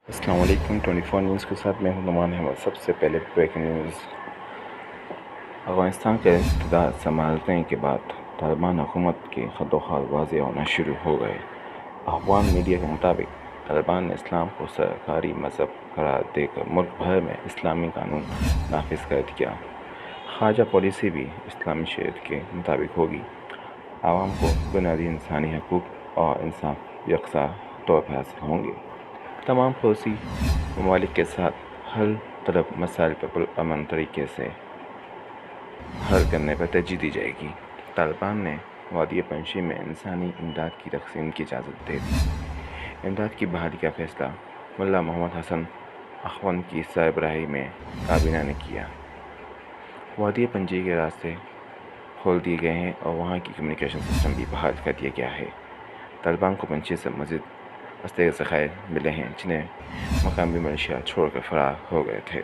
السلام علیکم 24 نیوز کے ساتھ میں ہوں نعمان احمد۔ سب سے پہلے بریکنگ نیوز۔ افغانستان کا اقتدار سنبھالنے کے بعد طالبان حکومت کے خط و خال واضح ہونا شروع ہو گئے۔ افغان میڈیا کے مطابق طالبان نے اسلام کو سرکاری مذہب قرار دے کر ملک بھر میں اسلامی قانون نافذ کر دیا۔ خارجہ پالیسی بھی اسلامی شریعت کے مطابق ہوگی۔ عوام کو بنیادی انسانی حقوق اور انصاف یکساں طور پر حاصل ہوں گے۔ تمام پڑوسی ممالک کے ساتھ حل طلب مسائل پر پرامن طریقے سے حل کرنے پر ترجیح دی جائے گی۔ طالبان نے وادی پنجشیر میں انسانی امداد کی تقسیم کی اجازت دے دی۔ امداد کی بحالی کا فیصلہ ملا محمد حسن اخوند کی سربراہی میں کابینہ نے کیا۔ وادی پنجشیر کے راستے کھول دیے گئے ہیں اور وہاں کی کمیونیکیشن سسٹم بھی بحال کر دیا گیا ہے۔ طالبان کو پنجشیر سے مزید اسلحے کے ذخائر ملے ہیں جنہیں مقامی ملیشیا چھوڑ کر فرار ہو گئے تھے۔